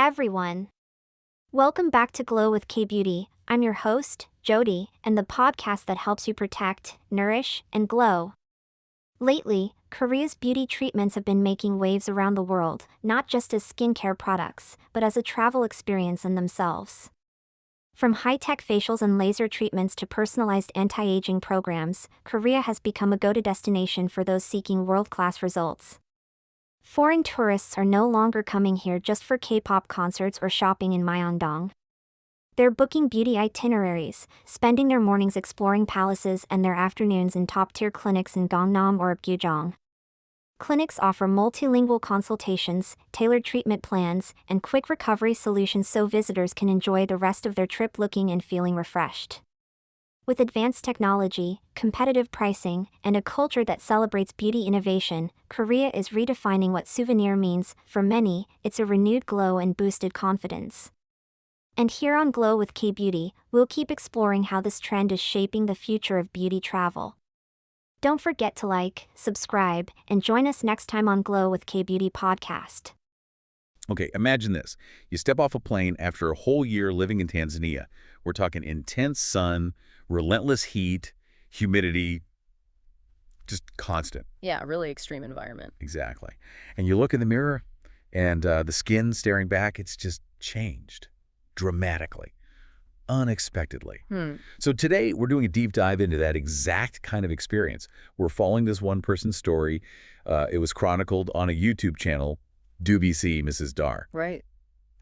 everyone. Welcome back to Glow with KBeauty. I'm your host, Jody, and the podcast that helps you protect, nourish, and glow. Lately, Korea's beauty treatments have been making waves around the world, not just as skincare products, but as a travel experience in themselves. From high-tech facials and laser treatments to personalized anti-aging programs, Korea has become a go-to destination for those seeking world-class results. Foreign tourists are no longer coming here just for K-pop concerts or shopping in Myeongdong. They're booking beauty itineraries, spending their mornings exploring palaces and their afternoons in top-tier clinics in Gangnam or Apgujeong. Clinics offer multilingual consultations, tailored treatment plans, and quick recovery solutions so visitors can enjoy the rest of their trip looking and feeling refreshed. With advanced technology, competitive pricing, and a culture that celebrates beauty innovation, Korea is redefining what souvenir means. For many, it's a renewed glow and boosted confidence. And here on Glow with KBeauty, we'll keep exploring how this trend is shaping the future of beauty travel. Don't forget to like, subscribe, and join us next time on Glow with KBeauty podcast. Okay, imagine this. You step off a plane after a whole year living in Tanzania. We're talking intense sun, relentless heat, humidity, just constant. Yeah, really extreme environment. Exactly. And you look in the mirror, and the skin staring back, it's just changed dramatically, unexpectedly. So today, we're doing a deep dive into that exact kind of experience. We're following this one person's story. It was chronicled on a YouTube channel, Do BC, Mrs. Dar. Right.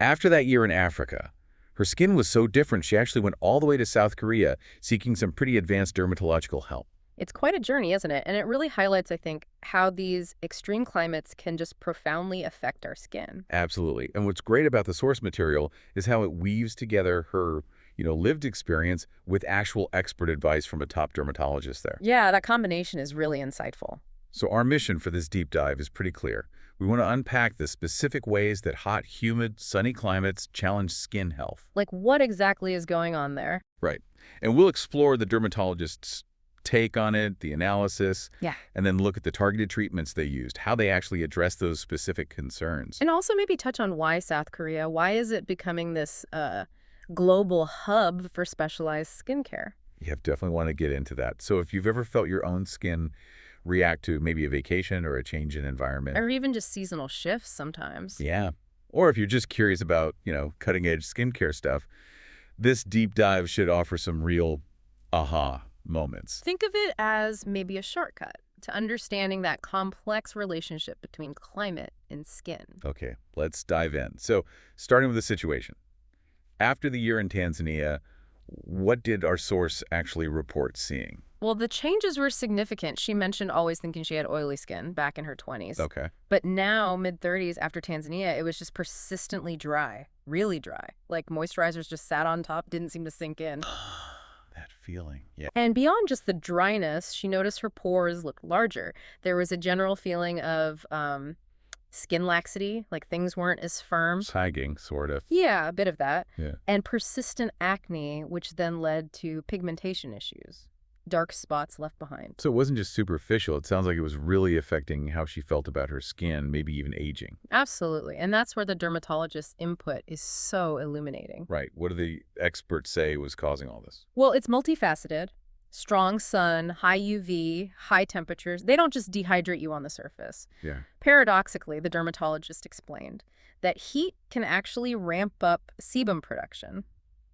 After that year in Africa, her skin was so different she actually went all the way to South Korea seeking some pretty advanced dermatological help. It's quite a journey, isn't it? And it really highlights, I think, how these extreme climates can just profoundly affect our skin. Absolutely. And what's great about the source material is how it weaves together her, lived experience with actual expert advice from a top dermatologist there. Yeah, that combination is really insightful. So our mission for this deep dive is pretty clear. We want to unpack the specific ways that hot, humid, sunny climates challenge skin health. Like, what exactly is going on there? Right. And we'll explore the dermatologist's take on it, the analysis, and then look at the targeted treatments they used, how they actually address those specific concerns. And also maybe touch on why South Korea, why is it becoming this global hub for specialized skincare? Yeah, definitely want to get into that. So if you've ever felt your own skin react to maybe a vacation or a change in environment. Or even just seasonal shifts sometimes. Yeah. Or if you're just curious about, cutting-edge skincare stuff, this deep dive should offer some real aha moments. Think of it as maybe a shortcut to understanding that complex relationship between climate and skin. Okay, let's dive in. So starting with the situation. After the year in Tanzania, what did our source actually report seeing? Well, the changes were significant. She mentioned always thinking she had oily skin back in her 20s. Okay. But now, mid-30s, after Tanzania, it was just persistently dry, really dry. Like moisturizers just sat on top, didn't seem to sink in. That feeling, yeah. And beyond just the dryness, she noticed her pores looked larger. There was a general feeling of skin laxity, like things weren't as firm. Sagging, sort of. Yeah, a bit of that. Yeah. And persistent acne, which then led to pigmentation issues. Dark spots left behind. So it wasn't just superficial. It sounds like it was really affecting how she felt about her skin, maybe even aging. Absolutely. And that's where the dermatologist's input is so illuminating. Right. What do the experts say was causing all this? Well, it's multifaceted. Strong sun, high UV, high temperatures. They don't just dehydrate you on the surface. Yeah. Paradoxically, the dermatologist explained that heat can actually ramp up sebum production.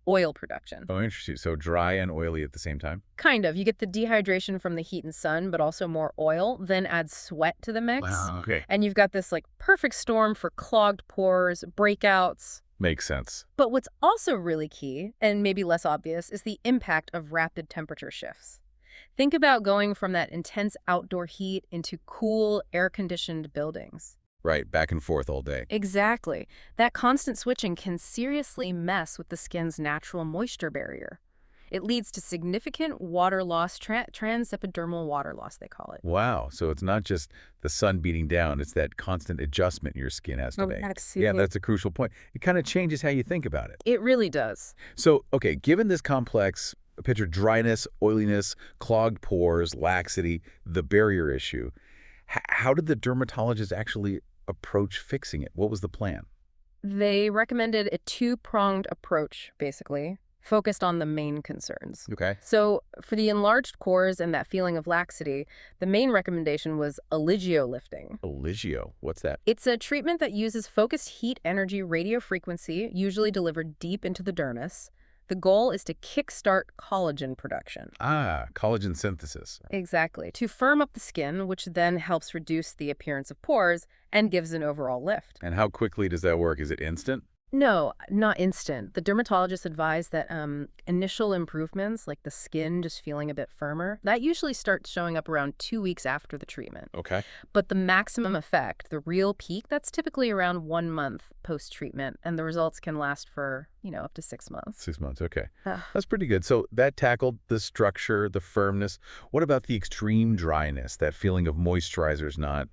Oil production. Oh, interesting. So dry and oily at the same time? Kind of. You get the dehydration from the heat and sun, but also more oil, then add sweat to the mix. Wow, okay. And you've got this perfect storm for clogged pores, breakouts. Makes sense. But what's also really key, and maybe less obvious, is the impact of rapid temperature shifts. Think about going from that intense outdoor heat into cool, air-conditioned buildings. Right, back and forth all day. Exactly. That constant switching can seriously mess with the skin's natural moisture barrier. It leads to significant water loss, transepidermal water loss, they call it. Wow. So it's not just the sun beating down, it's that constant adjustment your skin has to make. Yeah, that's a crucial point. It kind of changes how you think about it. It really does. So, okay, given this complex picture, dryness, oiliness, clogged pores, laxity, the barrier issue, how did the dermatologist actually approach fixing it? What was the plan? They recommended a two-pronged approach, basically, focused on the main concerns. Okay. So for the enlarged pores and that feeling of laxity, the main recommendation was Eligio lifting. Eligio, what's that? It's a treatment that uses focused heat energy radio frequency, usually delivered deep into the dermis. The goal is to kickstart collagen production. Ah, collagen synthesis. Exactly, to firm up the skin, which then helps reduce the appearance of pores and gives an overall lift. And how quickly does that work? Is it instant? No, not instant. The dermatologist advised that initial improvements, like the skin just feeling a bit firmer, that usually starts showing up around 2 weeks after the treatment. Okay. But the maximum effect, the real peak, that's typically around 1 month post-treatment, and the results can last for, up to 6 months. 6 months, okay. Ugh. That's pretty good. So that tackled the structure, the firmness. What about the extreme dryness, that feeling of moisturizers not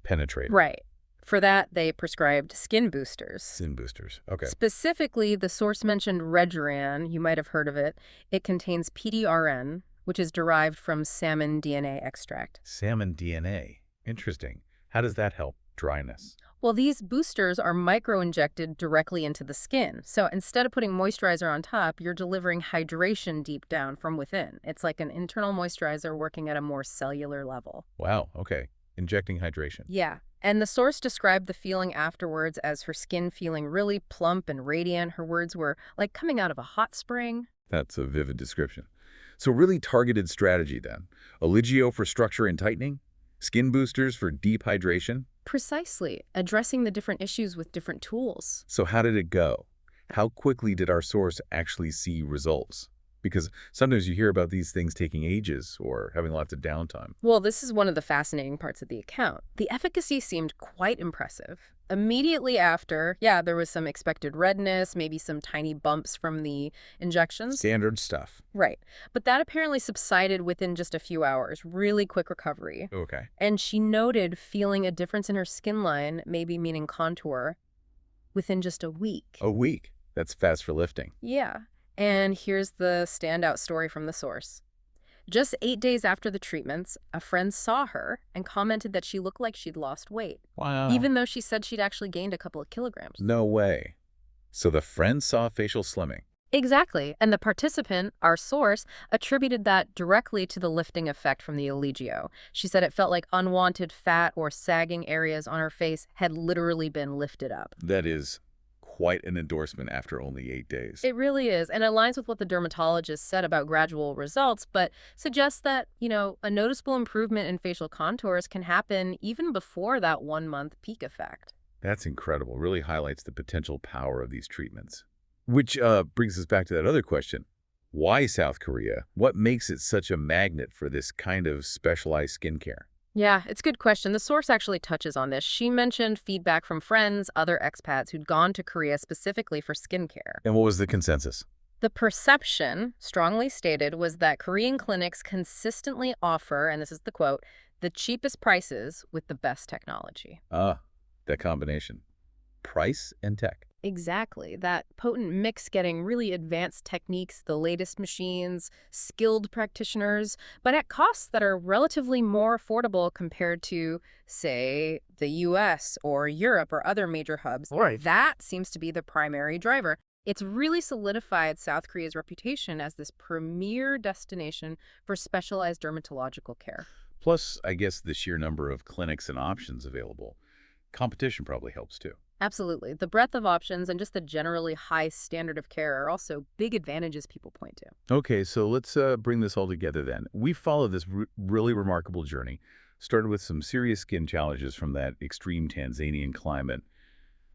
penetrating? Right. For that, they prescribed skin boosters. Skin boosters, okay. Specifically, the source mentioned Regeran, you might have heard of it. It contains PDRN, which is derived from salmon DNA extract. Salmon DNA, interesting. How does that help dryness? Well, these boosters are micro-injected directly into the skin. So instead of putting moisturizer on top, you're delivering hydration deep down from within. It's like an internal moisturizer working at a more cellular level. Wow, okay. Injecting hydration. Yeah. And the source described the feeling afterwards as her skin feeling really plump and radiant. Her words were like coming out of a hot spring. That's a vivid description. So really targeted strategy then. Eligio for structure and tightening, skin boosters for deep hydration. Precisely. Addressing the different issues with different tools. So how did it go? How quickly did our source actually see results? Because sometimes you hear about these things taking ages or having lots of downtime. Well, this is one of the fascinating parts of the account. The efficacy seemed quite impressive. Immediately after, there was some expected redness, maybe some tiny bumps from the injections. Standard stuff. Right. But that apparently subsided within just a few hours. Really quick recovery. Okay. And she noted feeling a difference in her skin line, maybe meaning contour, within just a week. A week. That's fast for lifting. Yeah. And here's the standout story from the source. Just 8 days after the treatments, a friend saw her and commented that she looked like she'd lost weight. Wow. Even though she said she'd actually gained a couple of kilograms. No way. So the friend saw facial slimming. Exactly. And the participant, our source, attributed that directly to the lifting effect from the Eligio. She said it felt like unwanted fat or sagging areas on her face had literally been lifted up. That is quite an endorsement after only 8 days. It really is, and it aligns with what the dermatologist said about gradual results, but suggests that, a noticeable improvement in facial contours can happen even before that 1-month peak effect. That's incredible. Really highlights the potential power of these treatments. Which brings us back to that other question. Why South Korea? What makes it such a magnet for this kind of specialized skincare? Yeah, it's a good question. The source actually touches on this. She mentioned feedback from friends, other expats who'd gone to Korea specifically for skincare. And what was the consensus? The perception, strongly stated, was that Korean clinics consistently offer, and this is the quote, the cheapest prices with the best technology. Ah, that combination. Price and tech. Exactly. That potent mix getting really advanced techniques, the latest machines, skilled practitioners, but at costs that are relatively more affordable compared to, say, the US or Europe or other major hubs. Right. That seems to be the primary driver. It's really solidified South Korea's reputation as this premier destination for specialized dermatological care. Plus, I guess the sheer number of clinics and options available. Competition probably helps too. Absolutely. The breadth of options and just the generally high standard of care are also big advantages people point to. Okay, so let's bring this all together then. We followed this really remarkable journey. Started with some serious skin challenges from that extreme Tanzanian climate.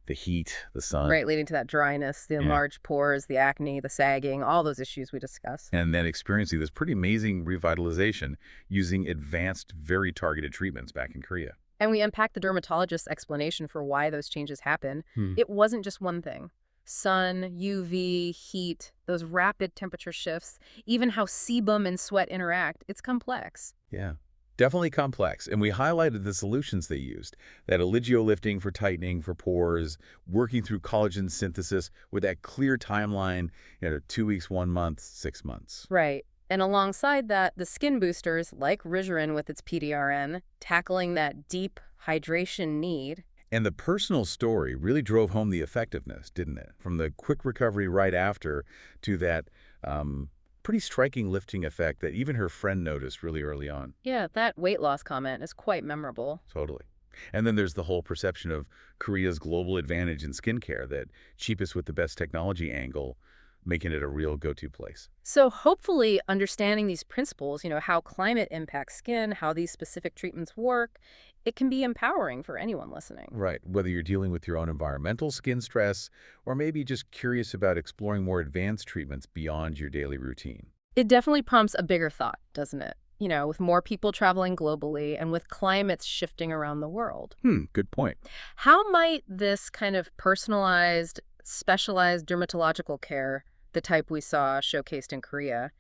The heat, the sun. Right, leading to that dryness, the enlarged pores, the acne, the sagging, all those issues we discussed. And then experiencing this pretty amazing revitalization using advanced, very targeted treatments back in Korea. And we unpacked the dermatologist's explanation for why those changes happen. It wasn't just one thing. Sun, UV, heat, those rapid temperature shifts, even how sebum and sweat interact, it's complex. Yeah, definitely complex. And we highlighted the solutions they used. That Eligio lifting for tightening, for pores, working through collagen synthesis with that clear timeline, 2 weeks, 1 month, 6 months. Right. And alongside that, the skin boosters, like Regeran with its PDRN, tackling that deep hydration need. And the personal story really drove home the effectiveness, didn't it? From the quick recovery right after to that pretty striking lifting effect that even her friend noticed really early on. Yeah, that weight loss comment is quite memorable. Totally. And then there's the whole perception of Korea's global advantage in skincare, that cheapest with the best technology angle, making it a real go-to place. So hopefully understanding these principles, how climate impacts skin, how these specific treatments work, it can be empowering for anyone listening. Right. Whether you're dealing with your own environmental skin stress or maybe just curious about exploring more advanced treatments beyond your daily routine. It definitely prompts a bigger thought, doesn't it? With more people traveling globally and with climates shifting around the world. Good point. How might this kind of personalized, specialized dermatological care, the type we saw showcased in Korea,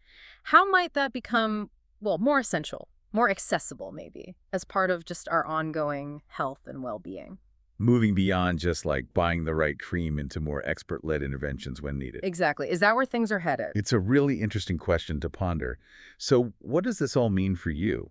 how might that become, well, more essential, more accessible maybe, as part of just our ongoing health and well-being? Moving beyond just like buying the right cream into more expert-led interventions when needed. Exactly. Is that where things are headed? It's a really interesting question to ponder. So what does this all mean for you?